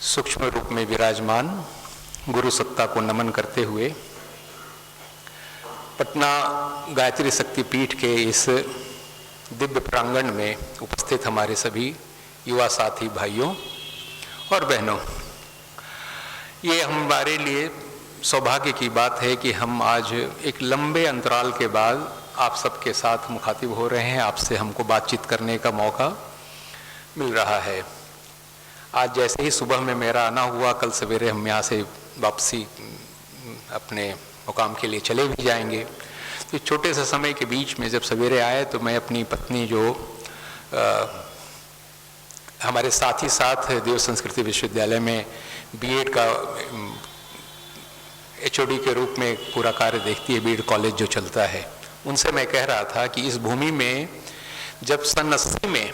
सूक्ष्म रूप में विराजमान गुरु सत्ता को नमन करते हुए पटना गायत्री शक्ति पीठ के इस दिव्य प्रांगण में उपस्थित हमारे सभी युवा साथी भाइयों और बहनों, ये हमारे लिए सौभाग्य की बात है कि हम आज एक लंबे अंतराल के बाद आप सबके साथ मुखातिब हो रहे हैं। आपसे हमको बातचीत करने का मौका मिल रहा है। आज जैसे ही सुबह में मेरा आना हुआ, कल सवेरे हम यहाँ से वापसी अपने मुकाम के लिए चले भी जाएंगे। तो छोटे से समय के बीच में जब सवेरे आए तो मैं अपनी पत्नी जो हमारे साथ ही साथ देव संस्कृति विश्वविद्यालय में बीएड का एचओडी के रूप में पूरा कार्य देखती है, बीएड कॉलेज जो चलता है, उनसे मैं कह रहा था कि इस भूमि में जब सन 80 में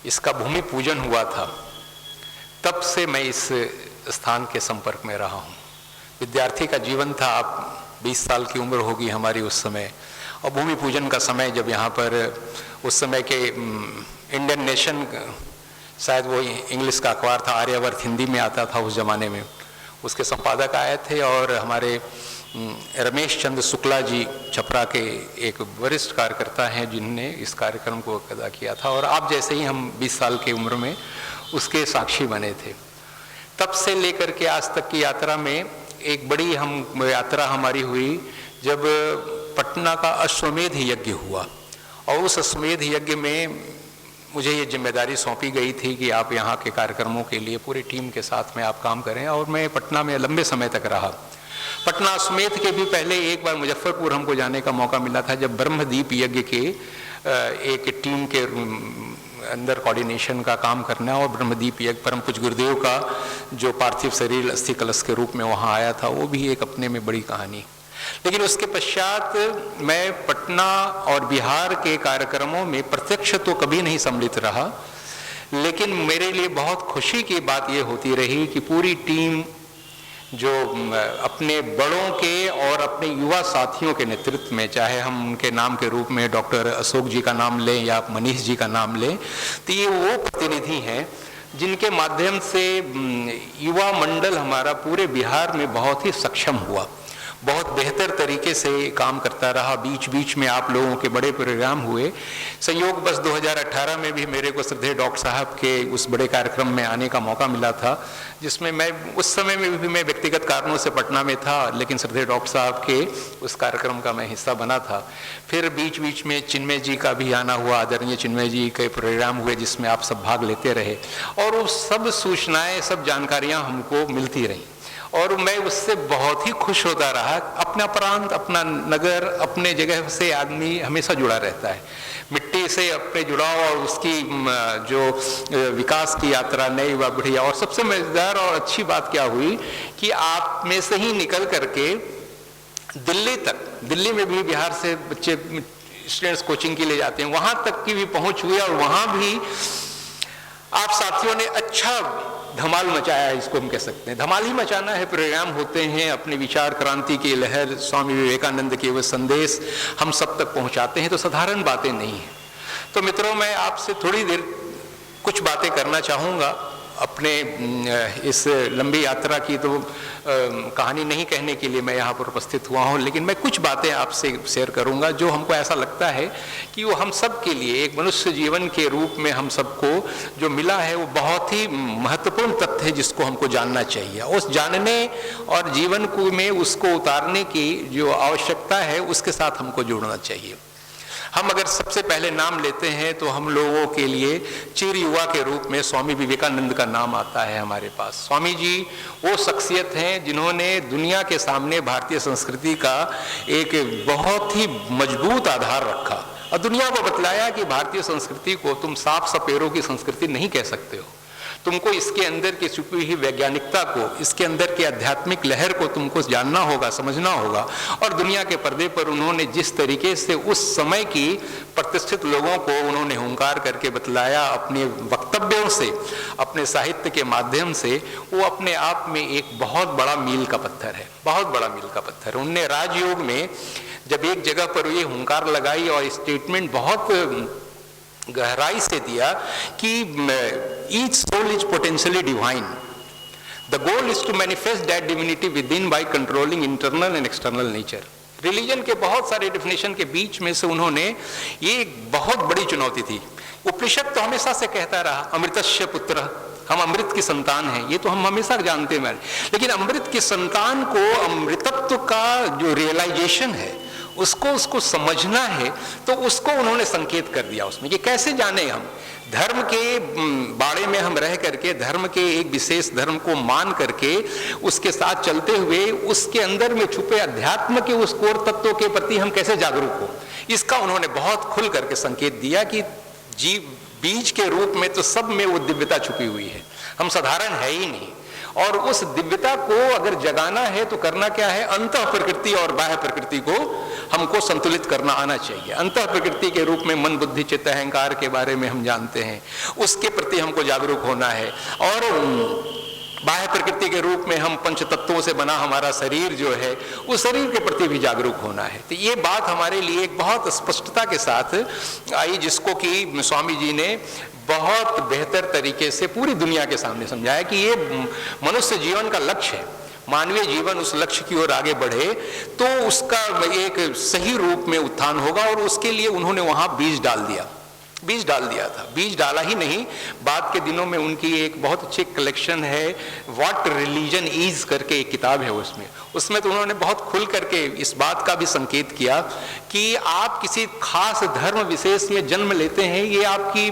इसका भूमि पूजन हुआ था, तब से मैं इस स्थान के संपर्क में रहा हूँ। विद्यार्थी का जीवन था, आप 20 साल की उम्र होगी हमारी उस समय, और भूमि पूजन का समय जब यहाँ पर उस समय के इंडियन नेशन, शायद वो इंग्लिश का अखबार था, आर्यावर्त हिंदी में आता था उस ज़माने में, उसके संपादक आए थे और हमारे रमेश चंद्र शुक्ला जी छपरा के एक वरिष्ठ कार्यकर्ता हैं जिन्होंने इस कार्यक्रम को अदा किया था, और आप जैसे ही हम 20 साल की उम्र में उसके साक्षी बने थे। तब से लेकर के आज तक की यात्रा में एक बड़ी यात्रा हमारी हुई जब पटना का अश्वमेध यज्ञ हुआ, और उस अश्वमेध यज्ञ में मुझे ये जिम्मेदारी सौंपी गई थी कि आप यहाँ के कार्यक्रमों के लिए पूरी टीम के साथ में आप काम करें, और मैं पटना में लंबे समय तक रहा। पटना अश्वमेध के भी पहले एक बार मुजफ्फरपुर हमको जाने का मौका मिला था, जब ब्रह्मदीप यज्ञ के एक टीम के अंदर कोऑर्डिनेशन का काम करना, और ब्रह्मदीप यज्ञ परम पूज्य गुरुदेव का जो पार्थिव शरीर अस्थि कलश के रूप में वहाँ आया था, वो भी एक अपने में बड़ी कहानी। लेकिन उसके पश्चात मैं पटना और बिहार के कार्यक्रमों में प्रत्यक्ष तो कभी नहीं सम्मिलित रहा, लेकिन मेरे लिए बहुत खुशी की बात ये होती रही कि पूरी टीम जो अपने बड़ों के और अपने युवा साथियों के नेतृत्व में, चाहे हम उनके नाम के रूप में डॉक्टर अशोक जी का नाम लें या मनीष जी का नाम लें, तो ये वो प्रतिनिधि हैं जिनके माध्यम से युवा मंडल हमारा पूरे बिहार में बहुत ही सक्षम हुआ, बहुत बेहतर तरीके से काम करता रहा। बीच बीच में आप लोगों के बड़े प्रोग्राम हुए। संयोग बस 2018 में भी मेरे को श्रद्धेय डॉक्टर साहब के उस बड़े कार्यक्रम में आने का मौका मिला था, जिसमें मैं उस समय में भी मैं व्यक्तिगत कारणों से पटना में था, लेकिन श्रद्धेय डॉक्टर साहब के उस कार्यक्रम का मैं हिस्सा बना था। फिर बीच बीच में चिन्मय जी का भी आना हुआ, आदरणीय चिन्मय जी के प्रोग्राम हुए जिसमें आप सब भाग लेते रहे, और वो सब सूचनाएँ, सब जानकारियाँ हमको मिलती रहीं, और मैं उससे बहुत ही खुश होता रहा। अपना प्रांत, अपना नगर, अपने जगह से आदमी हमेशा जुड़ा रहता है, मिट्टी से अपने जुड़ाव और उसकी जो विकास की यात्रा नई व बढ़िया। और सबसे मजेदार और अच्छी बात क्या हुई कि आप में से ही निकल करके दिल्ली तक, दिल्ली में भी बिहार से बच्चे स्टूडेंट्स कोचिंग के लिए जाते हैं, वहाँ तक की भी पहुँच हुई, और वहाँ भी आप साथियों ने अच्छा धमाल मचाया है, इसको हम कह सकते हैं। धमाल ही मचाना है, प्रोग्राम होते हैं, अपने विचार क्रांति की लहर, स्वामी विवेकानंद के वो संदेश हम सब तक पहुंचाते हैं, तो साधारण बातें नहीं हैं। तो मित्रों, मैं आपसे थोड़ी देर कुछ बातें करना चाहूँगा अपने इस लंबी यात्रा की। तो कहानी नहीं कहने के लिए मैं यहाँ पर उपस्थित हुआ हूँ, लेकिन मैं कुछ बातें आपसे शेयर करूँगा जो हमको ऐसा लगता है कि वो हम सब के लिए एक मनुष्य जीवन के रूप में हम सबको जो मिला है वो बहुत ही महत्वपूर्ण तथ्य है, जिसको हमको जानना चाहिए। उस जानने और जीवन को में उसको उतारने की जो आवश्यकता है उसके साथ हमको जुड़ना चाहिए। हम अगर सबसे पहले नाम लेते हैं तो हम लोगों के लिए चिर युवा के रूप में स्वामी विवेकानंद का नाम आता है हमारे पास। स्वामी जी वो शख्सियत हैं जिन्होंने दुनिया के सामने भारतीय संस्कृति का एक बहुत ही मजबूत आधार रखा, और दुनिया को बतलाया कि भारतीय संस्कृति को तुम साफ सपेरों की संस्कृति नहीं कह सकते हो, तुमको इसके अंदर की छुपी हुई वैज्ञानिकता को, इसके अंदर की आध्यात्मिक लहर को तुमको जानना होगा, समझना होगा। और दुनिया के पर्दे पर उन्होंने जिस तरीके से उस समय की प्रतिष्ठित लोगों को उन्होंने हुंकार करके बतलाया अपने वक्तव्यों से, अपने साहित्य के माध्यम से, वो अपने आप में एक बहुत बड़ा मील का पत्थर है, बहुत बड़ा मील का पत्थर। उनने राजयोग में जब एक जगह पर ये हुंकार लगाई और स्टेटमेंट बहुत गहराई से दिया कि each soul is potentially divine, the goal is to manifest that divinity within by controlling internal and external nature. Religion के बहुत सारे डिफिनेशन के बीच में से उन्होंने ये एक बहुत बड़ी चुनौती थी। उपनिषद तो हमेशा से कहता रहा अमृतस्य पुत्र, हम अमृत की संतान हैं, ये तो हम हमेशा जानते हैं, लेकिन अमृत की संतान को अमृतत्व का जो रियलाइजेशन है उसको समझना है, तो उसको उन्होंने संकेत कर दिया उसमें कि कैसे जाने हम धर्म के बाड़े में हम रह करके, धर्म के एक विशेष धर्म को मान करके उसके साथ चलते हुए उसके अंदर में छुपे अध्यात्म के उस कोर तत्वों के प्रति हम कैसे जागरूक हो। इसका उन्होंने बहुत खुल करके संकेत दिया कि जीव बीज के रूप में तो सब में वो दिव्यता छुपी हुई है, हम साधारण है ही नहीं, और उस दिव्यता को अगर जगाना है तो करना क्या है, अंतः प्रकृति और बाह्य प्रकृति को हमको संतुलित करना आना चाहिए। अंतः प्रकृति के रूप में मन बुद्धि चित्त अहंकार के बारे में हम जानते हैं, उसके प्रति हमको जागरूक होना है, और बाह्य प्रकृति के रूप में हम पंच तत्वों से बना हमारा शरीर जो है उस शरीर के प्रति भी जागरूक होना है। तो ये बात हमारे लिए एक बहुत स्पष्टता के साथ आई, जिसको कि स्वामी जी ने बहुत बेहतर तरीके से पूरी दुनिया के सामने समझाया कि ये मनुष्य जीवन का लक्ष्य है, मानवीय जीवन उस लक्ष्य की ओर आगे बढ़े तो उसका एक सही रूप में उत्थान होगा, और उसके लिए उन्होंने वहां बीज डाल दिया था। बीज डाला ही नहीं, बाद के दिनों में उनकी एक बहुत अच्छी कलेक्शन है, व्हाट रिलीजन इज करके एक किताब है उसमें तो उन्होंने बहुत खुल करके इस बात का भी संकेत किया कि आप किसी खास धर्म विशेष में जन्म लेते हैं, ये आपकी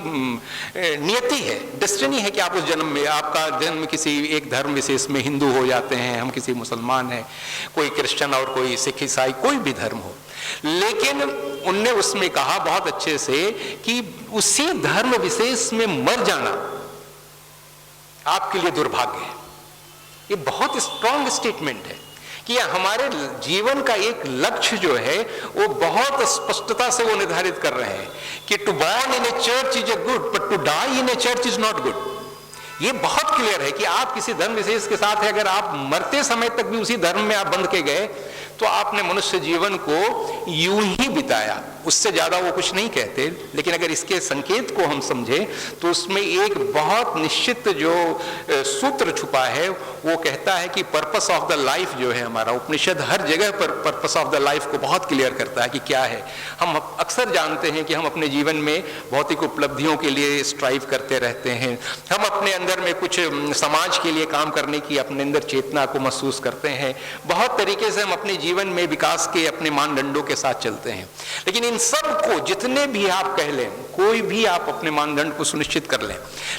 नियति है, डेस्टिनी है कि आप उस जन्म में, आपका जन्म किसी एक धर्म विशेष में, हिंदू हो जाते हैं हम, किसी मुसलमान है, कोई क्रिश्चियन और कोई सिख ईसाई, कोई भी धर्म हो। लेकिन उनने उसमें कहा बहुत अच्छे से कि उसी धर्म विशेष में मर जाना आपके लिए दुर्भाग्य है। ये बहुत स्ट्रॉन्ग स्टेटमेंट है कि हमारे जीवन का एक लक्ष्य जो है वो बहुत स्पष्टता से वो निर्धारित कर रहे हैं कि to born in a church is a good but to die in a church is not good. ये बहुत क्लियर है कि आप किसी धर्म विशेष के साथ है, अगर आप मरते समय तक भी उसी धर्म में आप बंध के गए तो आपने मनुष्य जीवन को यूं ही बिताया, उससे ज्यादा वो कुछ नहीं कहते। लेकिन अगर इसके संकेत को हम समझें तो उसमें एक बहुत निश्चित जो सूत्र छुपा है, वो कहता है कि पर्पस ऑफ द लाइफ जो है हमारा, उपनिषद हर जगह पर पर्पस ऑफ द लाइफ को बहुत क्लियर करता है कि क्या है। हम अक्सर जानते हैं कि हम अपने जीवन में भौतिक उपलब्धियों के लिए स्ट्राइव करते रहते हैं, हम अपने अंदर में कुछ समाज के लिए काम करने की अपने अंदर चेतना को महसूस करते हैं, बहुत तरीके से हम अपने जीवन में विकास के अपने मानदंडों के साथ चलते हैं। लेकिन इन सब को जितने भी आप कह लें, कोई भी आप अपने मानदंड को सुनिश्चित कर लें,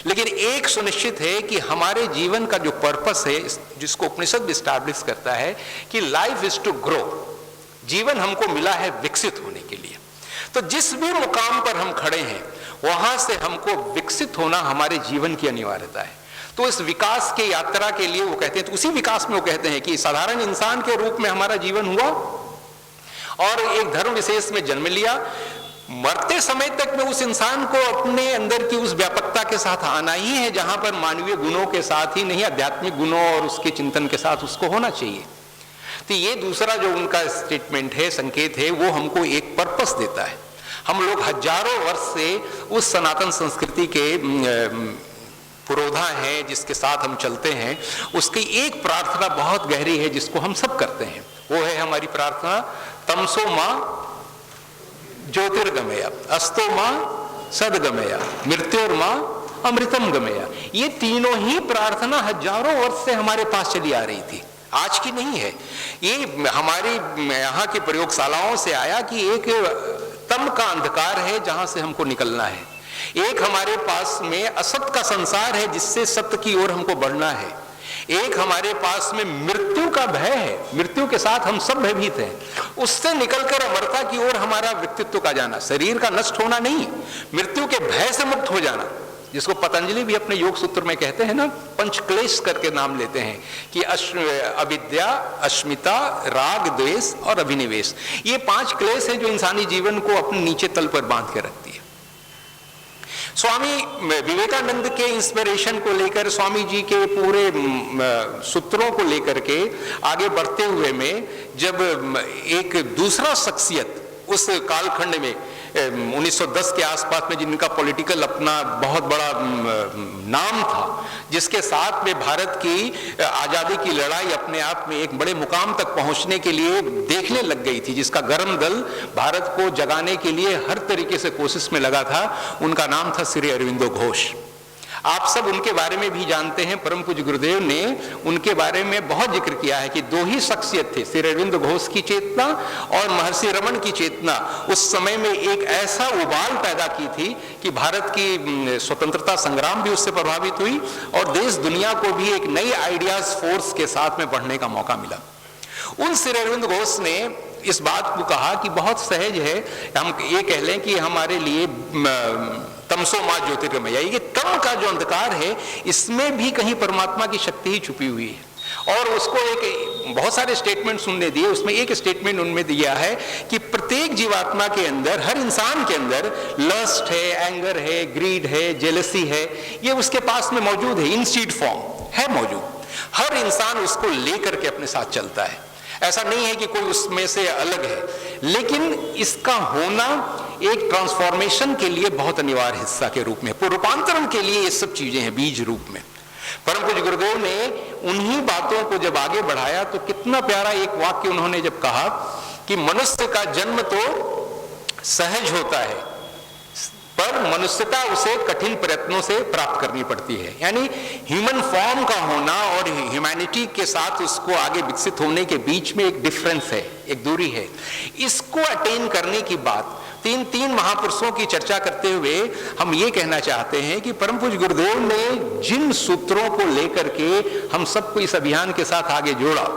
लेकिन एक सुनिश्चित है कि हमारे जीवन का जो पर्पस है, जिसको उपनिषद एस्टैब्लिश करता है कि लाइफ इज टू ग्रो, जीवन हमको मिला है विकसित होने के लिए। तो जिस भी मुकाम पर हम खड़े हैं वहां से हमको विकसित होना हमारे जीवन की अनिवार्यता है। तो इस विकास के यात्रा के लिए वो कहते हैं, तो उसी विकास में वो कहते हैं कि साधारण इंसान के रूप में हमारा जीवन हुआ और एक धर्म विशेष में जन्म लिया, मरते समय तक में उस इंसान को अपने अंदर की उस व्यापकता के साथ आना ही है जहां पर मानवीय गुणों के साथ ही नहीं, आध्यात्मिक गुणों और उसके चिंतन के साथ उसको होना चाहिए। तो ये दूसरा जो उनका स्टेटमेंट है, संकेत है, वो हमको एक पर्पस देता है। हम लोग हजारों वर्ष से उस सनातन संस्कृति के पुरोधा हैं जिसके साथ हम चलते हैं, उसकी एक प्रार्थना बहुत गहरी है जिसको हम सब करते हैं, वो है हमारी प्रार्थना तमसो मां ज्योतिर्गमया, अस्तो मां सदगमया, मृत्योर मां अमृतम गमया। ये तीनों ही प्रार्थना हजारों वर्ष से हमारे पास चली आ रही थी, आज की नहीं है। ये हमारी यहाँ की प्रयोगशालाओं से आया कि एक तम का अंधकार है जहां से हमको निकलना है, एक हमारे पास में असत का संसार है जिससे सत्य की ओर हमको बढ़ना है, एक हमारे पास में मृत्यु का भय है, मृत्यु के साथ हम सब भयभीत हैं, उससे निकलकर अमरता की ओर हमारा व्यक्तित्व का जाना, शरीर का नष्ट होना नहीं, मृत्यु के भय से मुक्त हो जाना, जिसको पतंजलि भी अपने योग सूत्र में कहते हैं ना, पंचक्लेश करके नाम लेते हैं कि अविद्या, अस्मिता, राग, द्वेष और अभिनिवेश, ये 5 क्लेश हैं जो इंसानी जीवन को अपने नीचे तल पर बांध के रखती है। स्वामी विवेकानंद के इंस्पिरेशन को लेकर, स्वामी जी के पूरे सूत्रों को लेकर के आगे बढ़ते हुए में जब एक दूसरा शख्सियत उस कालखंड में 1910 के आसपास में जिनका पॉलिटिकल अपना बहुत बड़ा नाम था, जिसके साथ में भारत की आज़ादी की लड़ाई अपने आप में एक बड़े मुकाम तक पहुंचने के लिए देखने लग गई थी, जिसका गर्म दल भारत को जगाने के लिए हर तरीके से कोशिश में लगा था, उनका नाम था श्री अरविंदो घोष। आप सब उनके बारे में भी जानते हैं। परम पूज्य गुरुदेव ने उनके बारे में बहुत जिक्र किया है कि दो ही शख्सियत थे, श्री अरविंद घोष की चेतना और महर्षि रमन की चेतना उस समय में एक ऐसा उबाल पैदा की थी कि भारत की स्वतंत्रता संग्राम भी उससे प्रभावित हुई और देश दुनिया को भी एक नई आइडियाज फोर्स के साथ में बढ़ने का मौका मिला। उन श्री अरविंद घोष ने इस बात को कहा कि बहुत सहज है, हम ये कह लें कि हमारे लिए तमसो मा ज्योतिर्गमय, ये तम का जो अंधकार है इसमें भी कहीं परमात्मा की शक्ति ही छुपी हुई है। और उसको एक बहुत सारे स्टेटमेंट सुनने दिए, उसमें एक स्टेटमेंट उनमें दिया है कि प्रत्येक जीवात्मा के अंदर, हर इंसान के अंदर लस्ट है, एंगर है, ग्रीड है, जेलसी है, ये उसके पास में मौजूद है, इन सीड फॉर्म है मौजूद। हर इंसान उसको लेकर के अपने साथ चलता है, ऐसा नहीं है कि कोई उसमें से अलग है, लेकिन इसका होना एक ट्रांसफॉर्मेशन के लिए बहुत अनिवार्य हिस्सा के रूप में, रूपांतरण के लिए ये सब चीजें हैं बीज रूप में। परम पूज्य गुरुदेव ने उन्हीं बातों को जब आगे बढ़ाया तो कितना प्यारा एक वाक्य उन्होंने जब कहा कि मनुष्य का जन्म तो सहज होता है, पर मनुष्यता उसे कठिन प्रयत्नों से प्राप्त करनी पड़ती है। यानी ह्यूमन फॉर्म का होना और ह्यूमैनिटी के साथ उसको आगे विकसित होने के बीच में एक डिफरेंस है, एक दूरी है। इसको अटेन करने की बात तीन महापुरुषों की चर्चा करते हुए हम ये कहना चाहते हैं कि परम पूज्य गुरुदेव ने जिन सूत्रों को लेकर के हम सबको इस अभियान के साथ आगे जोड़ा,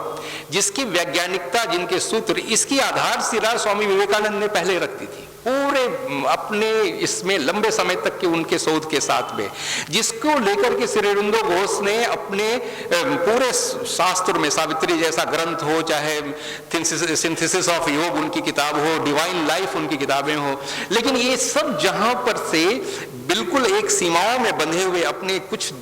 जिसकी वैज्ञानिकता, जिनके सूत्र, इसकी आधारशिला स्वामी विवेकानंद ने पहले रखती थी पूरे अपने इसमें लंबे समय तक के उनके शोध के साथ में, जिसको लेकर के श्री अरविंदो घोष ने अपने पूरे शास्त्र में, सावित्री जैसा ग्रंथ हो, चाहे सिंथेसिस ऑफ योग उनकी किताब हो, डिवाइन लाइफ उनकी किताबें हो, लेकिन ये सब जहां पर से बिल्कुल एक सीमाओं में बंधे हुए अपने कुछ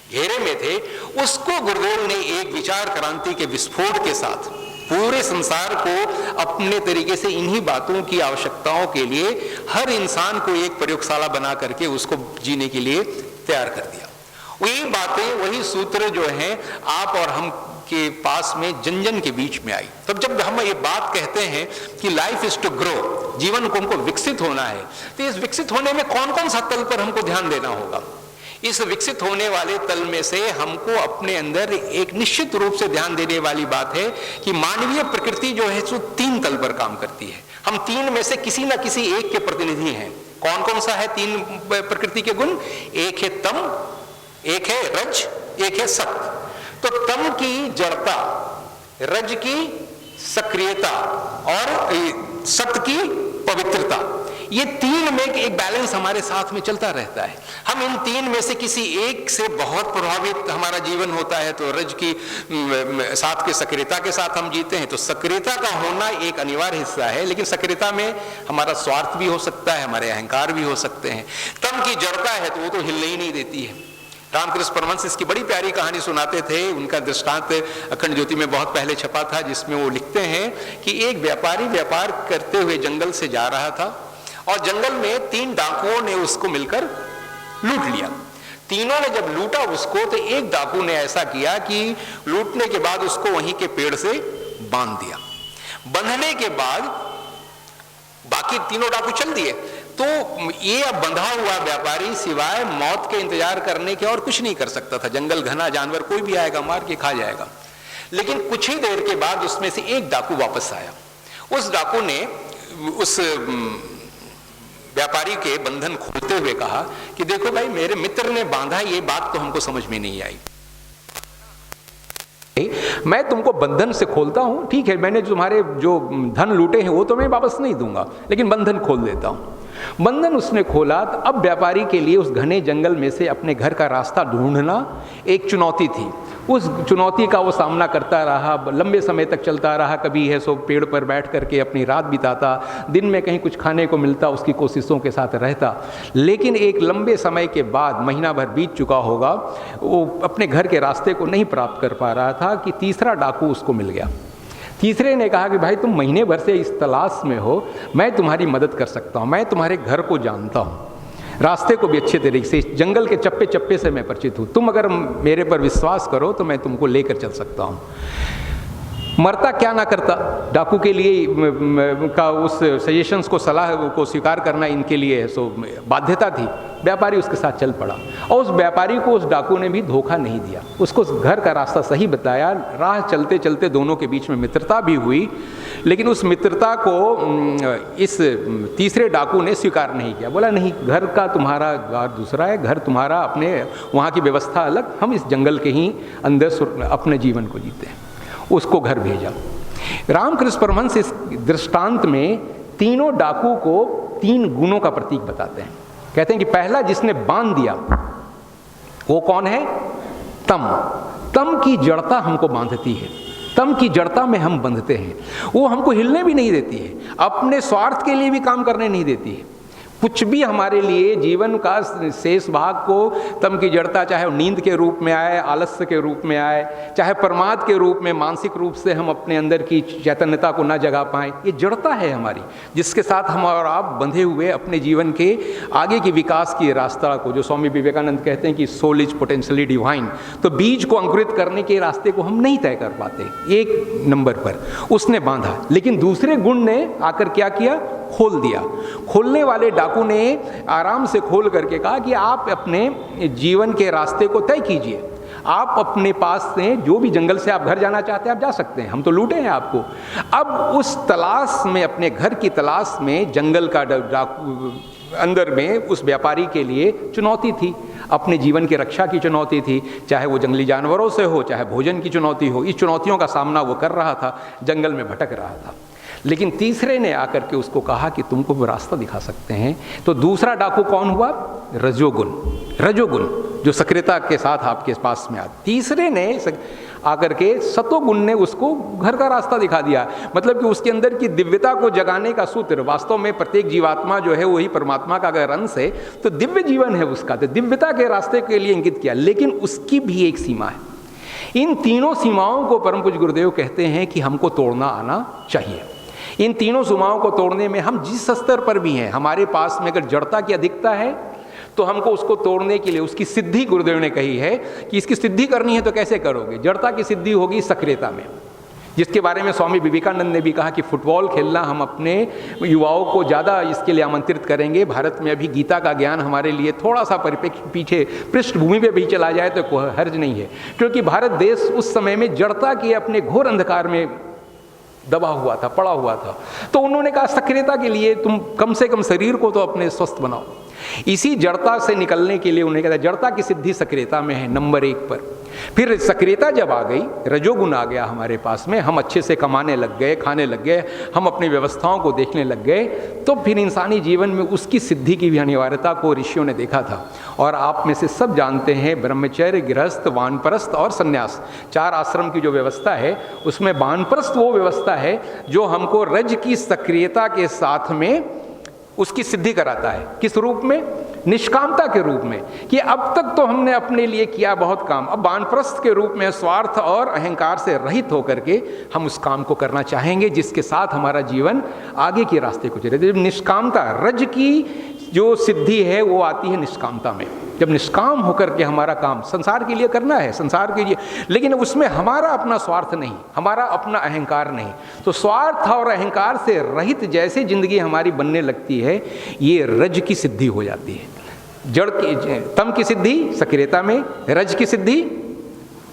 घेरे में थे, उसको गुरुदेव ने एक विचार क्रांति के विस्फोट के साथ पूरे संसार को अपने तरीके से इन्हीं बातों की आवश्यकताओं के लिए हर इंसान को एक प्रयोगशाला बना करके उसको जीने के लिए तैयार कर दिया। वही बातें, वही सूत्र जो हैं आप और हम के पास में जन जन के बीच में आई। तब जब हम ये बात कहते हैं कि लाइफ इज टू ग्रो, जीवन को हमको विकसित होना है, तो इस विकसित होने में कौन कौन सा तल पर हमको ध्यान देना होगा। इस विकसित होने वाले तल में से हमको अपने अंदर एक निश्चित रूप से ध्यान देने वाली बात है कि मानवीय प्रकृति जो है सो 3 तल पर काम करती है। हम 3 में से किसी ना किसी एक के प्रतिनिधि हैं। कौन कौन सा है 3 प्रकृति के गुण? एक है तम, एक है रज, एक है सत। तो तम की जड़ता, रज की सक्रियता और सत की पवित्रता, ये 3 में एक बैलेंस हमारे साथ में चलता रहता है। हम इन 3 में से किसी एक से बहुत प्रभावित हमारा जीवन होता है तो रज की साथ के सक्रियता के साथ हम जीते हैं, तो सक्रियता का होना एक अनिवार्य हिस्सा है। लेकिन सक्रियता में हमारा स्वार्थ भी हो सकता है, हमारे अहंकार भी हो सकते हैं। तम की जड़ता है तो वो तो हिलने ही नहीं देती है। रामकृष्ण परमहंस इसकी बड़ी प्यारी कहानी सुनाते थे। उनका दृष्टांत अखंड ज्योति में बहुत पहले छपा था, जिसमें वो लिखते हैं कि एक व्यापारी व्यापार करते हुए जंगल से जा रहा था और जंगल में 3 डाकुओं ने उसको मिलकर लूट लिया। तीनों ने जब लूटा उसको, तो एक डाकू ने ऐसा किया कि लूटने के बाद उसको वहीं के पेड़ से बांध दिया। बंधने के बाद बाकी तीनों डाकू चल दिए। तो ये अब बंधा हुआ व्यापारी सिवाय मौत के इंतजार करने के और कुछ नहीं कर सकता था। जंगल घना, जानवर कोई भी आएगा मार के खा जाएगा। लेकिन कुछ ही देर के बाद उसमें से एक डाकू वापस आया। उस डाकू ने उस व्यापारी के बंधन खोलते हुए कहा कि देखो भाई, मेरे मित्र ने बांधा, ये बात तो हमको समझ में नहीं आई। मैं तुमको बंधन से खोलता हूं, ठीक है, मैंने तुम्हारे जो धन लूटे हैं वो तो मैं वापस नहीं दूंगा, लेकिन बंधन खोल देता हूं। बंधन उसने खोला तो अब व्यापारी के लिए उस घने जंगल में से अपने घर का रास्ता ढूंढना एक चुनौती थी। उस चुनौती का वो सामना करता रहा, लंबे समय तक चलता रहा। कभी है सो पेड़ पर बैठ करके अपनी रात बिताता, दिन में कहीं कुछ खाने को मिलता, उसकी कोशिशों के साथ रहता। लेकिन एक लंबे समय के बाद, महीना भर बीत चुका होगा, वो अपने घर के रास्ते को नहीं प्राप्त कर पा रहा था कि तीसरा डाकू उसको मिल गया। तीसरे ने कहा कि भाई तुम महीने भर से इस तलाश में हो, मैं तुम्हारी मदद कर सकता हूँ, मैं तुम्हारे घर को जानता हूँ, रास्ते को भी अच्छे तरीके से, जंगल के चप्पे चप्पे से मैं परिचित हूँ, तुम अगर मेरे पर विश्वास करो तो मैं तुमको लेकर चल सकता हूँ। मरता क्या ना करता, डाकू के लिए का उस सजेशंस को, सलाह को स्वीकार करना इनके लिए सो बाध्यता थी। व्यापारी उसके साथ चल पड़ा और उस व्यापारी को उस डाकू ने भी धोखा नहीं दिया, उसको घर का रास्ता सही बताया। राह चलते चलते दोनों के बीच में मित्रता भी हुई, लेकिन उस मित्रता को इस तीसरे डाकू ने स्वीकार नहीं किया। बोला नहीं, घर का तुम्हारा द्वार दूसरा है, घर तुम्हारा अपने वहाँ की व्यवस्था अलग, हम इस जंगल के ही अंदर अपने जीवन को जीते हैं। उसको घर भेजा। रामकृष्ण परमहंस इस दृष्टांत में तीनों डाकू को 3 गुणों का प्रतीक बताते हैं। कहते हैं कि पहला जिसने बांध दिया वो कौन है? तम। तम की जड़ता हमको बांधती है, तम की जड़ता में हम बंधते हैं। वो हमको हिलने भी नहीं देती है, अपने स्वार्थ के लिए भी काम करने नहीं देती है। कुछ भी हमारे लिए जीवन का शेष भाग को तम की जड़ता, चाहे वो नींद के रूप में आए, आलस्य के रूप में आए, चाहे प्रमाद के रूप में, मानसिक रूप से हम अपने अंदर की चैतन्यता को ना जगा पाएं, ये जड़ता है हमारी, जिसके साथ हम और आप बंधे हुए अपने जीवन के आगे की विकास की रास्ता को, जो स्वामी विवेकानंद कहते हैं कि सोल इज पोटेंशियली डिवाइन, तो बीज को अंकुरित करने के रास्ते को हम नहीं तय कर पाते। एक नंबर पर उसने बांधा, लेकिन दूसरे गुण ने आकर क्या किया? खोल दिया। खोलने वाले डाकू ने आराम से खोल करके कहा कि आप अपने जीवन के रास्ते को तय कीजिए, आप अपने पास से जो भी जंगल से आप घर जाना चाहते हैं आप जा सकते हैं, हम तो लूटे हैं आपको। अब उस तलाश में, अपने घर की तलाश में, जंगल का डाकू अंदर में उस व्यापारी के लिए चुनौती थी, अपने जीवन की रक्षा की चुनौती थी, चाहे वो जंगली जानवरों से हो, चाहे भोजन की चुनौती हो। इस चुनौतियों का सामना वो कर रहा था, जंगल में भटक रहा था। लेकिन तीसरे ने आकर के उसको कहा कि तुमको वो रास्ता दिखा सकते हैं। तो दूसरा डाकू कौन हुआ? रजोगुण। रजोगुण जो सक्रियता के साथ आपके पास में आता। तीसरे ने आकर के सतोगुण ने उसको घर का रास्ता दिखा दिया। मतलब कि उसके अंदर की दिव्यता को जगाने का सूत्र, वास्तव में प्रत्येक जीवात्मा जो है वही परमात्मा का अगर अंश है, तो दिव्य जीवन है उसका, तो दिव्यता के रास्ते के लिए इंगित किया। लेकिन उसकी भी एक सीमा है। इन तीनों सीमाओं को परम पूज्य गुरुदेव कहते हैं कि हमको तोड़ना आना चाहिए। इन तीनों सीमाओं को तोड़ने में हम जिस स्तर पर भी हैं, हमारे पास में अगर जड़ता की अधिकता है तो हमको उसको तोड़ने के लिए, उसकी सिद्धि गुरुदेव ने कही है कि इसकी सिद्धि करनी है तो कैसे करोगे? जड़ता की सिद्धि होगी सक्रियता में, जिसके बारे में स्वामी विवेकानंद ने भी कहा कि फुटबॉल खेलना हम अपने युवाओं को ज़्यादा इसके लिए आमंत्रित करेंगे। भारत में अभी गीता का ज्ञान हमारे लिए थोड़ा सा परिप्रेक्ष्य पीछे पृष्ठभूमि पे भी चला जाए तो कोई हर्ज नहीं है, क्योंकि भारत देश उस समय में जड़ता के अपने घोर अंधकार में दबा हुआ था, पड़ा हुआ था। तो उन्होंने कहा सक्रियता के लिए तुम कम से कम शरीर को तो अपने स्वस्थ बनाओ। इसी जड़ता से निकलने के लिए उन्होंने कहा जड़ता की सिद्धि सक्रियता में है, नंबर 1 पर। फिर सक्रियता जब आ गई, रजोगुण आ गया हमारे पास में, हम अच्छे से कमाने लग गए, खाने लग गए, हम अपनी व्यवस्थाओं को देखने लग गए, तो फिर इंसानी जीवन में उसकी सिद्धि की भी अनिवार्यता को ऋषियों ने देखा था। और आप में से सब जानते हैं ब्रह्मचर्य, गृहस्थ, वानप्रस्थ और संन्यास, 4 आश्रम की जो व्यवस्था है, उसमें वानप्रस्थ वो व्यवस्था है जो हमको रज की सक्रियता के साथ में उसकी सिद्धि कराता है। किस रूप में? निष्कामता के रूप में, कि अब तक तो हमने अपने लिए किया बहुत काम, अब वानप्रस्थ के रूप में स्वार्थ और अहंकार से रहित होकर के हम उस काम को करना चाहेंगे जिसके साथ हमारा जीवन आगे के रास्ते को चले। जब निष्कामता, रज की जो सिद्धि है वो आती है निष्कामता में। जब निष्काम होकर के हमारा काम संसार के लिए करना है, संसार के लिए, लेकिन उसमें हमारा अपना स्वार्थ नहीं, हमारा अपना अहंकार नहीं, तो स्वार्थ और अहंकार से रहित जैसे जिंदगी हमारी बनने लगती है, ये रज की सिद्धि हो जाती है। जड़ की, तम की सिद्धि सक्रियता में, रज की सिद्धि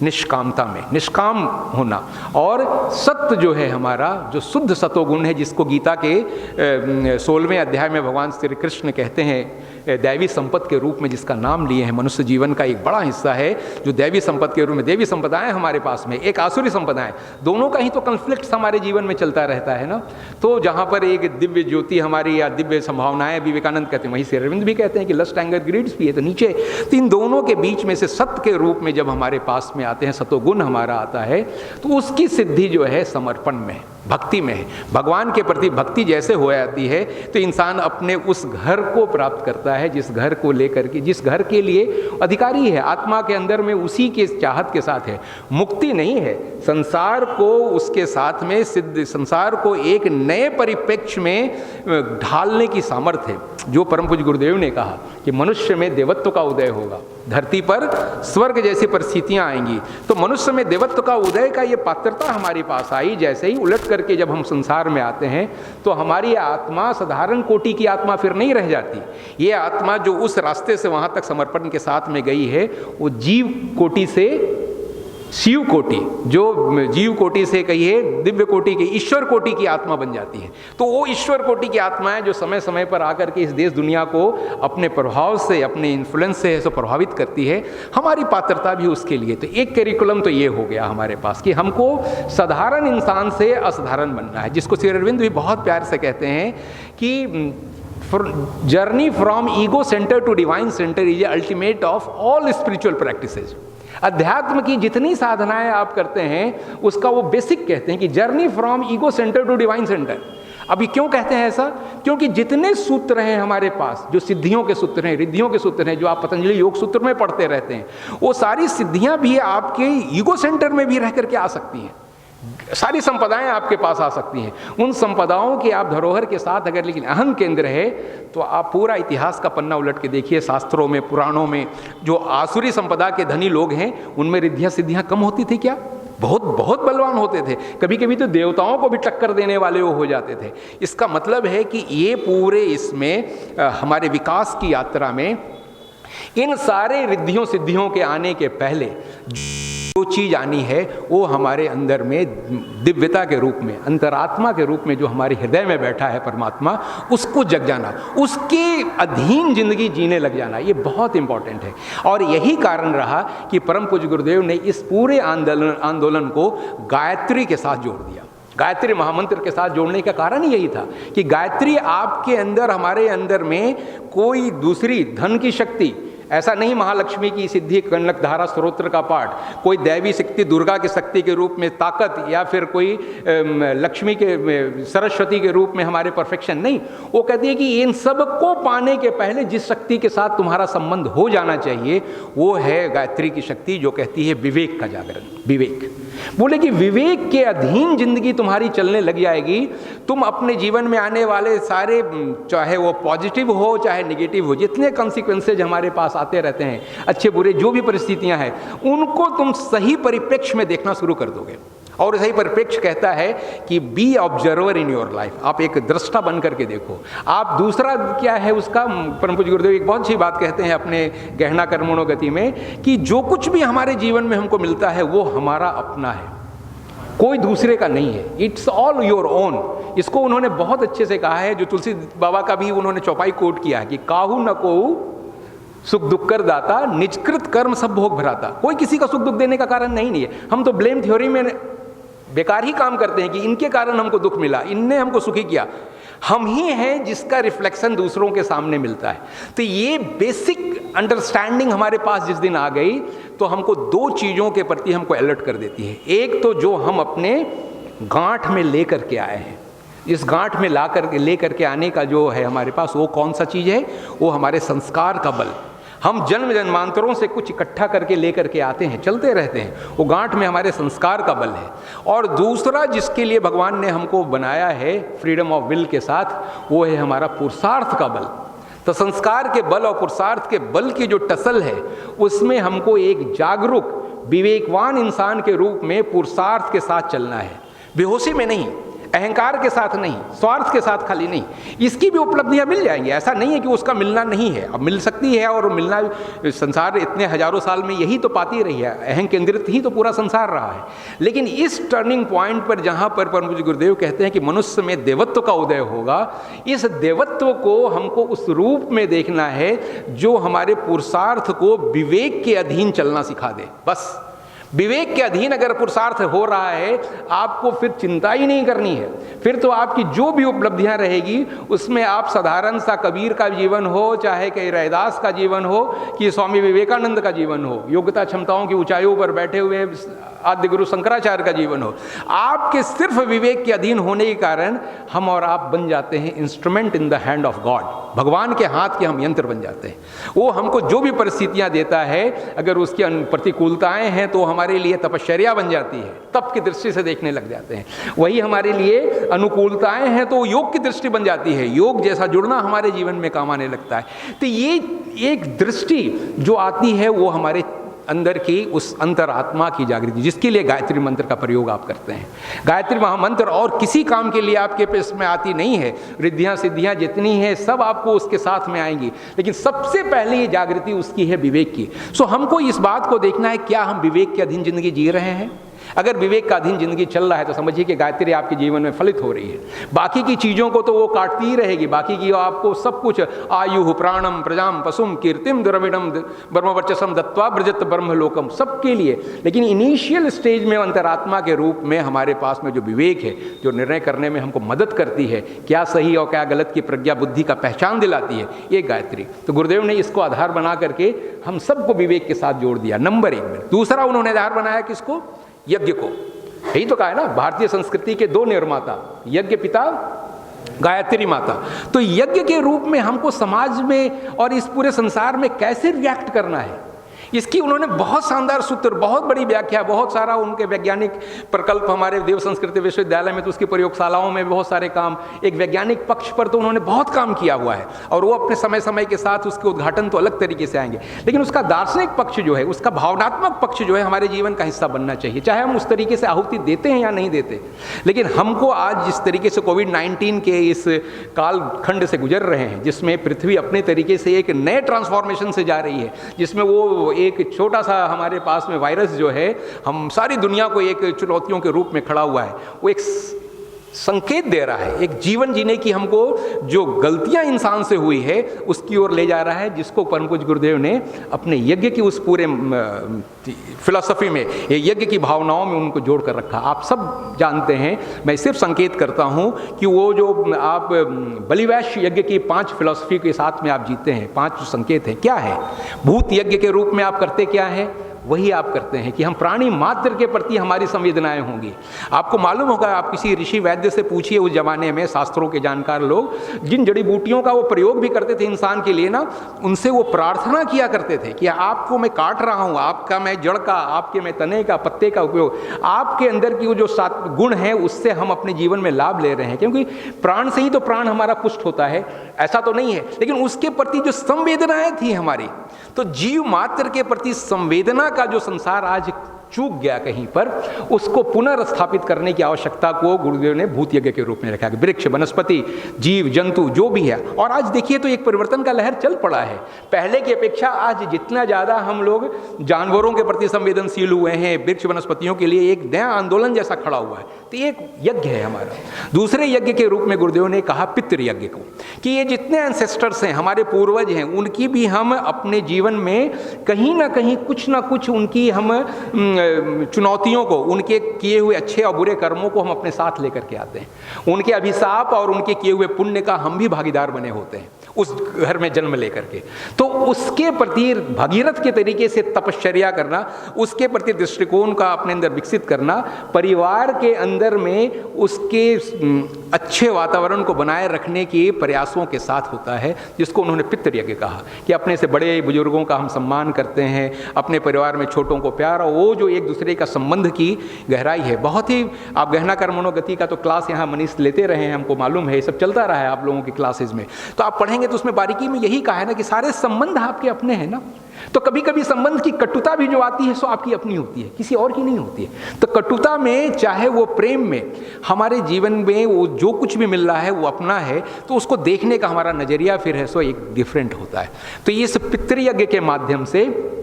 निष्कामता में, निष्काम होना। और सत्य जो है हमारा, जो शुद्ध सतोगुण है, जिसको गीता के 16वें अध्याय में भगवान श्री कृष्ण कहते हैं दैवी संपत्ति के रूप में, जिसका नाम लिए हैं। मनुष्य जीवन का एक बड़ा हिस्सा है जो दैवी संपत्ति के रूप में, देवी संपदाएं हमारे पास में, एक आसुरी संपदाएं, दोनों का ही तो कन्फ्लिक्ट हमारे जीवन में चलता रहता है ना। तो जहाँ पर एक दिव्य ज्योति हमारी या दिव्य संभावनाएं, विवेकानंद कहते हैं, वहीं से अरविंद भी कहते हैं कि लस्ट, एंगर, ग्रीड्स भी है। तो नीचे इन दोनों के बीच में से सत्य के रूप में जब हमारे पास में आते हैं, सतोगुण हमारा आता है, तो उसकी सिद्धि जो है समर्पण में, भक्ति में है। भगवान के प्रति भक्ति जैसे हो जाती है तो इंसान अपने उस घर को प्राप्त करता है जिस घर को लेकर के, जिस घर के लिए अधिकारी है, आत्मा के अंदर में उसी के चाहत के साथ है। मुक्ति नहीं है, संसार को उसके साथ में सिद्ध, संसार को एक नए परिप्रेक्ष्य में ढालने की सामर्थ्य है। जो परम पूज्य गुरुदेव ने कहा कि मनुष्य में देवत्व का उदय होगा, धरती पर स्वर्ग जैसी परिस्थितियां आएंगी, तो मनुष्य में देवत्व का उदय का ये पात्रता हमारे पास आई। जैसे ही उलट करके जब हम संसार में आते हैं तो हमारी आत्मा साधारण कोटि की आत्मा फिर नहीं रह जाती। ये आत्मा जो उस रास्ते से वहां तक समर्पण के साथ में गई है, वो जीव कोटि से शिव कोटि, जो जीव कोटि से कहिए दिव्य कोटि की, ईश्वर कोटि की आत्मा बन जाती है। तो वो ईश्वर कोटि की आत्माएं जो समय समय पर आकर के इस देश दुनिया को अपने प्रभाव से, अपने इन्फ्लुएंस से ऐसा प्रभावित करती है, हमारी पात्रता भी उसके लिए। तो एक करिकुलम तो ये हो गया हमारे पास कि हमको साधारण इंसान से असाधारण बनना है, जिसको श्री अरविंद भी बहुत प्यार से कहते हैं कि journey from ego centre to divine centre is ultimate of all spiritual practices. अध्यात्म की जितनी साधनाएं आप करते हैं उसका वो बेसिक कहते हैं कि journey from ego centre to divine centre. अभी क्यों कहते हैं ऐसा? क्योंकि जितने सूत्र हैं हमारे पास, जो सिद्धियों के सूत्र हैं, रिद्धियों के सूत्र हैं, जो आप पतंजलि योग सूत्र में पढ़ते रहते हैं, वो सारी सिद्धियां भी आपके ईगो सेंटर में भी रह करके आ सकती हैं। सारी संपदाएं आपके पास आ सकती हैं। उन संपदाओं के आप धरोहर के साथ अगर लेकिन अहम केंद्र है तो आप पूरा इतिहास का पन्ना उलट के देखिए, शास्त्रों में, पुराणों में जो आसुरी संपदा के धनी लोग हैं उनमें रिद्धियां सिद्धियां कम होती थी क्या? बहुत बहुत बलवान होते थे। कभी कभी तो देवताओं को भी टक्कर देने वाले वो हो जाते थे। इसका मतलब है कि ये पूरे इसमें हमारे विकास की यात्रा में इन सारे रिद्धियों सिद्धियों के आने के पहले जो चीज आनी है वो हमारे अंदर में दिव्यता के रूप में, अंतरात्मा के रूप में जो हमारे हृदय में बैठा है परमात्मा, उसको जग जाना, उसके अधीन जिंदगी जीने लग जाना, ये बहुत इंपॉर्टेंट है। और यही कारण रहा कि परम पूज्य गुरुदेव ने इस पूरे आंदोलन को गायत्री के साथ जोड़ दिया। गायत्री महामंत्र के साथ जोड़ने का कारण यही था कि गायत्री आपके अंदर, हमारे अंदर में कोई दूसरी धन की शक्ति, ऐसा नहीं महालक्ष्मी की सिद्धि कनक धारा स्तोत्र का पाठ, कोई दैवी शक्ति दुर्गा की शक्ति के रूप में ताकत, या फिर कोई लक्ष्मी के सरस्वती के रूप में हमारे परफेक्शन, नहीं। वो कहती है कि इन सब को पाने के पहले जिस शक्ति के साथ तुम्हारा संबंध हो जाना चाहिए वो है गायत्री की शक्ति, जो कहती है विवेक का जागरण। विवेक बोले कि विवेक के अधीन जिंदगी तुम्हारी चलने लग जाएगी। तुम अपने जीवन में आने वाले सारे, चाहे वो पॉजिटिव हो चाहे नेगेटिव हो, जितने कॉन्सिक्वेंसेज हमारे पास आते रहते हैं, अच्छे बुरे जो भी परिस्थितियां हैं, उनको तुम सही परिप्रेक्ष्य में देखना शुरू कर दोगे। और सही परिप्रेक्ष्य कहता है कि be observer in your life, आप एक दृष्टा बन करके देखो। आप दूसरा क्या है उसका, परम पूज्य गुरुदेव एक बहुत अच्छी बात कहते हैं अपने गहना कर्मणो गति में कि जो कुछ भी हमारे जीवन में हमको मिलता है वो हमारा अपना है, कोई दूसरे का नहीं है। It's all your own. इसको उन्होंने बहुत अच्छे से कहा है, जो तुलसी बाबा का भी उन्होंने चौपाई कोट किया है कि काहू न को सुख दुख कर दाता, निजकृत कर्म सब भोग भराता। कोई किसी का सुख दुख देने का कारण नहीं है। हम तो ब्लेम थ्योरी में बेकार ही काम करते हैं कि इनके कारण हमको दुख मिला, इनने हमको सुखी किया। हम ही हैं जिसका रिफ्लेक्शन दूसरों के सामने मिलता है। तो ये बेसिक अंडरस्टैंडिंग हमारे पास जिस दिन आ गई तो हमको दो चीज़ों के प्रति हमको अलर्ट कर देती है। एक तो जो हम अपने गांठ में लेकर के आए हैं, इस गांठ में लेकर के आने का जो है हमारे पास, वो कौन सा चीज़ है? वो हमारे संस्कार का बल। हम जन्म जन्मांतरों से कुछ इकट्ठा करके लेकर के आते हैं, चलते रहते हैं, वो गांठ में हमारे संस्कार का बल है। और दूसरा जिसके लिए भगवान ने हमको बनाया है फ्रीडम ऑफ विल के साथ, वो है हमारा पुरुषार्थ का बल। तो संस्कार के बल और पुरुषार्थ के बल की जो टसल है, उसमें हमको एक जागरूक विवेकवान इंसान के रूप में पुरुषार्थ के साथ चलना है, बेहोशी में नहीं, अहंकार के साथ नहीं, स्वार्थ के साथ खाली नहीं। इसकी भी उपलब्धियां मिल जाएंगी, ऐसा नहीं है कि उसका मिलना नहीं है, अब मिल सकती है। और मिलना, संसार इतने हजारों साल में यही तो पाती रही है, अहं केंद्रित ही तो पूरा संसार रहा है। लेकिन इस टर्निंग पॉइंट पर जहां पर परम पूज्य गुरुदेव कहते हैं कि मनुष्य में देवत्व का उदय होगा, इस देवत्व को हमको उस रूप में देखना है जो हमारे पुरुषार्थ को विवेक के अधीन चलना सिखा दे। बस विवेक के अधीन अगर पुरुषार्थ हो रहा है, आपको फिर चिंता ही नहीं करनी है। फिर तो आपकी जो भी उपलब्धियां रहेगी उसमें आप साधारण सा कबीर का जीवन हो, चाहे कि रैदास का जीवन हो, कि स्वामी विवेकानंद का जीवन हो, योग्यता क्षमताओं की ऊंचाइयों पर बैठे हुए आद्य गुरु शंकराचार्य का जीवन हो, आपके सिर्फ विवेक के अधीन होने के कारण हम और आप बन जाते हैं instrument in the hand of God, भगवान के हाथ के हम यंत्र बन जाते हैं। वो हमको जो भी परिस्थितियां देता है, अगर उसकी प्रतिकूलताएं हैं तो हमारे लिए तपश्चर्या बन जाती है, तप की दृष्टि से देखने लग जाते हैं। वही हमारे लिए अनुकूलताएं हैं तो योग की दृष्टि बन जाती है, योग जैसा जुड़ना हमारे जीवन में काम आने लगता है। तो ये एक दृष्टि जो आती है वो हमारे अंदर की उस अंतरात्मा की जागृति, जिसके लिए गायत्री मंत्र का प्रयोग आप करते हैं। गायत्री महामंत्र और किसी काम के लिए आपके पेश में आती नहीं है, रिद्धियां सिद्धियां जितनी हैं सब आपको उसके साथ में आएंगी, लेकिन सबसे पहले ये जागृति उसकी है विवेक की। सो हमको इस बात को देखना है, क्या हम विवेक के अधीन जिंदगी जी रहे हैं? अगर विवेक का अधीन जिंदगी चल रहा है तो समझिए कि गायत्री आपके जीवन में फलित हो रही है। बाकी की चीज़ों को तो वो काटती ही रहेगी, बाकी की आपको सब कुछ आयु प्राणम प्रजाम पशुम कीर्तिम द्रविड़म ब्रह्मवर्चसम दत्वा ब्रजत ब्रह्मलोकम सबके लिए। लेकिन इनिशियल स्टेज में अंतरात्मा के रूप में हमारे पास में जो विवेक है, जो निर्णय करने में हमको मदद करती है, क्या सही और क्या गलत की प्रज्ञा बुद्धि का पहचान दिलाती है, ये गायत्री। तो गुरुदेव ने इसको आधार बना करके हम सबको विवेक के साथ जोड़ दिया, नंबर 1 में। दूसरा उन्होंने आधार बनाया किसको? यज्ञ को। यही तो कहा है ना, भारतीय संस्कृति के 2 निर्माता, यज्ञ पिता गायत्री माता। तो यज्ञ के रूप में हमको समाज में और इस पूरे संसार में कैसे रिएक्ट करना है, इसकी उन्होंने बहुत शानदार सूत्र, बहुत बड़ी व्याख्या, बहुत सारा उनके वैज्ञानिक प्रकल्प हमारे देव संस्कृति विश्वविद्यालय में तो उसकी प्रयोगशालाओं में बहुत सारे काम, एक वैज्ञानिक पक्ष पर तो उन्होंने बहुत काम किया हुआ है और वो अपने समय समय के साथ उसके उद्घाटन तो अलग तरीके से आएंगे। लेकिन उसका दार्शनिक पक्ष जो है, उसका भावनात्मक पक्ष जो है हमारे जीवन का हिस्सा बनना चाहिए, चाहे हम उस तरीके से आहुति देते हैं या नहीं देते। लेकिन हमको आज जिस तरीके से कोविड-19 के इस कालखंड से गुजर रहे हैं, जिसमें पृथ्वी अपने तरीके से एक नए ट्रांसफॉर्मेशन से जा रही है, जिसमें वो एक छोटा सा हमारे पास में वायरस जो है हम सारी दुनिया को एक चुनौतियों के रूप में खड़ा हुआ है, वो एक संकेत दे रहा है, एक जीवन जीने की हमको जो गलतियां इंसान से हुई है उसकी ओर ले जा रहा है, जिसको परम पूज्य गुरुदेव ने अपने यज्ञ की उस पूरे फिलॉसफी में, यज्ञ की भावनाओं में उनको जोड़ कर रखा। आप सब जानते हैं, मैं सिर्फ संकेत करता हूं कि वो जो आप बलिवैश्य यज्ञ की 5 फिलॉसफी के साथ में आप जीते हैं, 5 संकेत हैं, क्या है? भूत यज्ञ के रूप में आप करते क्या है? वही आप करते हैं कि हम प्राणी मात्र के प्रति हमारी संवेदनाएं होंगी। आपको मालूम होगा, आप किसी ऋषि वैद्य से पूछिए, उस जमाने में शास्त्रों के जानकार लोग जिन जड़ी बूटियों का वो प्रयोग भी करते थे इंसान के लिए ना, उनसे वो प्रार्थना किया करते थे कि आपको मैं काट रहा हूँ, आपका मैं जड़ का, आपके मैं तने का, पत्ते का उपयोग, आपके अंदर की वो जो 7 गुण है उससे हम अपने जीवन में लाभ ले रहे हैं, क्योंकि प्राण से ही तो प्राण हमारा पुष्ट होता है, ऐसा तो नहीं है। लेकिन उसके प्रति जो संवेदनाएं थी हमारी, तो जीव मात्र के प्रति संवेदना का जो संसार आज चूक गया कहीं पर, उसको पुनर्स्थापित करने की आवश्यकता को गुरुदेव ने भूत यज्ञ के रूप में रखा कि वृक्ष, वनस्पति, जीव जंतु जो भी है। और आज देखिए तो एक परिवर्तन का लहर चल पड़ा है। पहले की अपेक्षा आज जितना ज़्यादा हम लोग जानवरों के प्रति संवेदनशील हुए हैं, वृक्ष वनस्पतियों के लिए एक नया आंदोलन जैसा खड़ा हुआ है, तो एक यज्ञ है हमारा। दूसरे यज्ञ के रूप में गुरुदेव ने कहा पितृ यज्ञ को, कि ये जितने एंसेस्टर्स हैं, हमारे पूर्वज हैं, उनकी भी हम अपने जीवन में कहीं ना कहीं कुछ ना कुछ उनकी हम चुनौतियों को, उनके किए हुए अच्छे और बुरे कर्मों को हम अपने साथ लेकर के आते हैं। उनके अभिशाप और उनके किए हुए पुण्य का हम भी भागीदार बने होते हैं उस घर में जन्म लेकर के। तो उसके प्रति भगीरथ के तरीके से तपश्चर्या करना, उसके प्रति दृष्टिकोण का अपने अंदर विकसित करना, परिवार के अंदर में उसके अच्छे वातावरण को बनाए रखने के प्रयासों के साथ होता है, जिसको उन्होंने पितृ यज्ञ कहा कि अपने से बड़े बुजुर्गों का हम सम्मान करते हैं, अपने परिवार में छोटों को प्यार, और वो जो एक दूसरे का संबंध की गहराई है। बहुत ही, आप गहना कर्म मनोगति का तो क्लास यहाँ मनीष लेते रहे हैं, हमको मालूम है, ये सब चलता रहा है आप लोगों की क्लासेज में, तो आप पढ़ेंगे तो उसमें बारीकी में यही कहा है ना कि सारे संबंध आपके अपने हैं ना। तो कभी कभी संबंध की कटुता भी जो आती है सो आपकी अपनी होती है, किसी और की नहीं होती है। तो कटुता में, चाहे वो प्रेम में, हमारे जीवन में वो जो कुछ भी मिल रहा है वो अपना है, तो उसको देखने का हमारा नजरिया फिर है सो एक डिफरेंट होता है। तो ये इस पितृयज्ञ के माध्यम से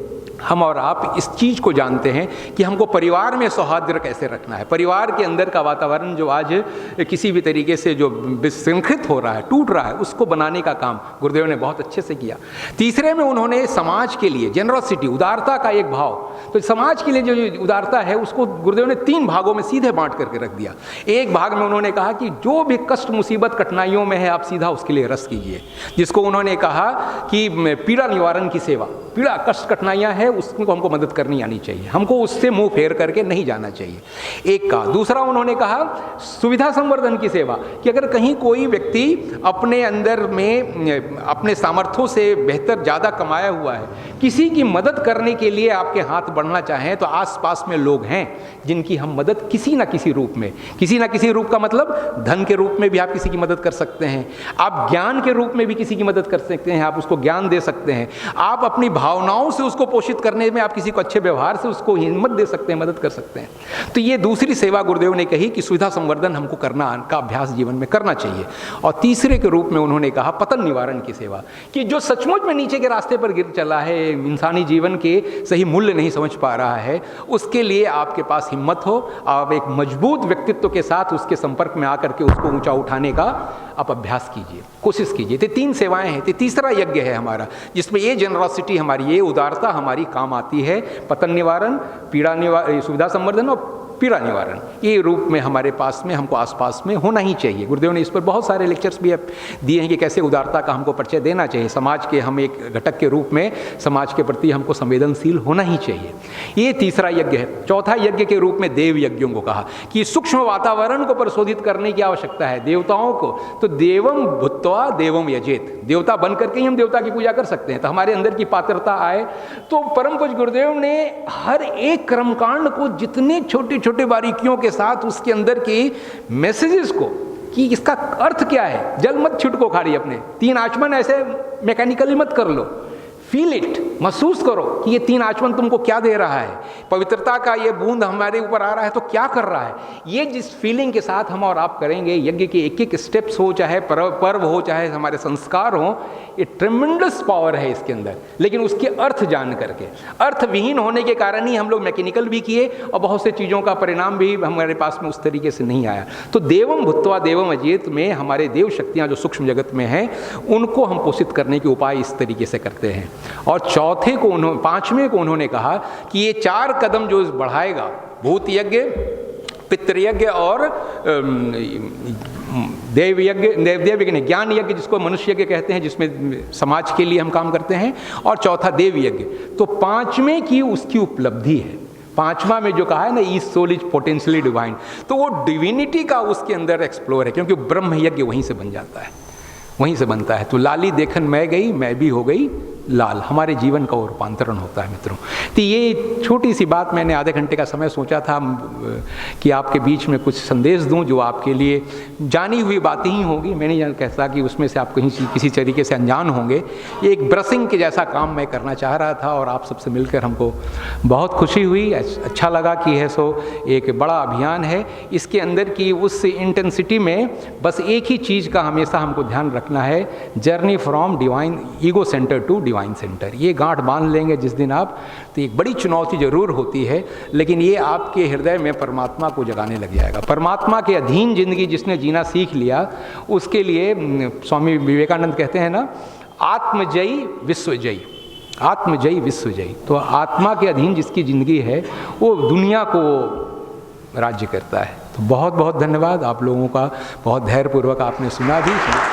हम और आप इस चीज़ को जानते हैं कि हमको परिवार में सौहार्द कैसे रखना है। परिवार के अंदर का वातावरण जो आज किसी भी तरीके से जो विसंकृत हो रहा है, टूट रहा है, उसको बनाने का काम गुरुदेव ने बहुत अच्छे से किया। तीसरे में उन्होंने समाज के लिए जेनरोसिटी, उदारता का एक भाव, तो समाज के लिए जो उदारता है उसको गुरुदेव ने 3 भागों में सीधे बांट करके रख दिया। एक भाग में उन्होंने कहा कि जो भी कष्ट मुसीबत कठिनाइयों में है आप सीधा उसके लिए रस कीजिए, जिसको उन्होंने कहा कि पीड़ा निवारण की सेवा, पीड़ा कष्ट कठिनाइयाँ है उसको हमको मदद करनी आनी चाहिए, हमको उससे मुंह फेर करके नहीं जाना चाहिए, एक का। दूसरा उन्होंने कहा सुविधा संवर्धन की सेवा, कि अगर कहीं कोई व्यक्ति अपने अंदर में अपने सामर्थ्यों से बेहतर ज़्यादा कमाया हुआ है, किसी की मदद करने के लिए आपके हाथ बढ़ना चाहें तो आसपास में लोग हैं जिनकी हम मदद किसी ना किसी रूप में, किसी ना किसी रूप का मतलब धन के रूप में भी आप किसी की मदद कर सकते हैं, आप ज्ञान के रूप में भी किसी की मदद कर सकते हैं, आप उसको ज्ञान दे सकते हैं, आप अपनी भावनाओं से उसको पोषित करने में आप किसी को अच्छे व्यवहार से उसको हिम्मत दे सकते हैं, मदद कर सकते हैं। तो ये दूसरी सेवा गुरुदेव ने कही कि सुविधा संवर्धन हमको करना का अभ्यास जीवन में करना चाहिए। और तीसरे के रूप में उन्होंने कहा पतन निवारण की सेवा, कि जो सचमुच में नीचे के रास्ते पर गिर चला है, इंसानी जीवन के सही मूल्य नहीं समझ पा रहा है, उसके लिए आपके पास हिम्मत हो, आप एक मजबूत व्यक्तित्व के साथ उसके संपर्क में आकर के उसको ऊंचा उठाने का आप अभ्यास कीजिए, कोशिश कीजिए। तो 3 सेवाएं हैं, तो तीसरा यज्ञ है हमारा, जिसमें ये जनरॉसिटी हमारी, ये उदारता हमारी काम आती है। पतन निवारण, पीड़ा निवारण, सुविधा संवर्धन और पीड़ा निवारण, ये रूप में हमारे पास में, हमको आसपास में होना ही चाहिए। गुरुदेव ने इस पर बहुत सारे लेक्चर्स भी दिए हैं कि कैसे उदारता का हमको परिचय देना चाहिए, समाज के हम एक घटक के रूप में समाज के प्रति हमको संवेदनशील होना ही चाहिए। ये तीसरा यज्ञ है। चौथा यज्ञ के रूप में देव यज्ञों को कहा कि सूक्ष्म वातावरण को परिशोधित करने की आवश्यकता है देवताओं को, तो देवम भूत्वा देवम यजेत, देवता बन करके ही हम देवता की पूजा कर सकते हैं। तो हमारे अंदर की पात्रता आए तो परम पूज्य गुरुदेव ने हर एक कर्मकांड को जितने छोटे छोटे बारीकियों के साथ उसके अंदर के मैसेजेस को, कि इसका अर्थ क्या है, जल मत छिड़को खाली अपने, 3 आचमन ऐसे मैकेनिकली मत कर लो, फील इट, महसूस करो कि ये 3 आचमन तुमको क्या दे रहा है, पवित्रता का ये बूंद हमारे ऊपर आ रहा है तो क्या कर रहा है। ये जिस फीलिंग के साथ हम और आप करेंगे, यज्ञ के एक एक स्टेप्स हो, चाहे पर्व हो, चाहे हमारे संस्कार हो, ये ट्रेमेंडस पावर है इसके अंदर। लेकिन उसके अर्थ जान करके, अर्थ विहीन होने के कारण ही हम लोग मैकेनिकल भी किए और बहुत से चीज़ों का परिणाम भी हमारे पास में उस तरीके से नहीं आया। तो देवम भूत्वा देवम अजेत में हमारे देव शक्तियाँ जो सूक्ष्म जगत में हैं, उनको हम पोषित करने के उपाय इस तरीके से करते हैं। और चौथे को पांचवें को उन्होंने कहा कि ये 4 कदम जो बढ़ाएगा, भूत यज्ञ, पितृ यज्ञ और देव यज्ञ, ज्ञान यज्ञ जिसको मनुष्य यज्ञ कहते हैं, जिसमें समाज के लिए हम काम करते हैं, और चौथा देव यज्ञ। तो 5वें की उसकी उपलब्धि है। 5वां में जो कहा है ना, each soul is potentially divine, तो वो डिविनिटी का उसके अंदर एक्सप्लोर है, क्योंकि ब्रह्म यज्ञ वहीं से बन जाता है, वहीं से बनता है। तो लाली देखन मैं गई, मैं भी हो गई लाल, हमारे जीवन का रूपांतरण होता है मित्रों। तो ये छोटी सी बात मैंने आधे घंटे का समय सोचा था कि आपके बीच में कुछ संदेश दूं, जो आपके लिए जानी हुई बातें ही होगी। मैं नहीं कहता कि उसमें से आप कहीं किसी तरीके से अनजान होंगे। ये एक ब्रशिंग के जैसा काम मैं करना चाह रहा था और आप सबसे मिलकर हमको बहुत खुशी हुई, अच्छा लगा कि है सो एक बड़ा अभियान है। इसके अंदर की उस इंटेंसिटी में बस एक ही चीज़ का हमेशा हमको ध्यान रखना है, journey from divine ego centre to divine centre. ये गांठ बांध लेंगे जिस दिन आप, तो एक बड़ी चुनौती जरूर होती है, लेकिन ये आपके हृदय में परमात्मा को जगाने लग जाएगा। परमात्मा के अधीन जिंदगी जिसने जीना सीख लिया, उसके लिए स्वामी विवेकानंद कहते हैं ना, आत्मजयी विश्वजयी, आत्मजयी विश्वजयी। तो आत्मा के अधीन जिसकी जिंदगी है वो दुनिया को राज्य करता है। तो बहुत बहुत धन्यवाद आप लोगों का, बहुत धैर्यपूर्वक आपने सुना भी।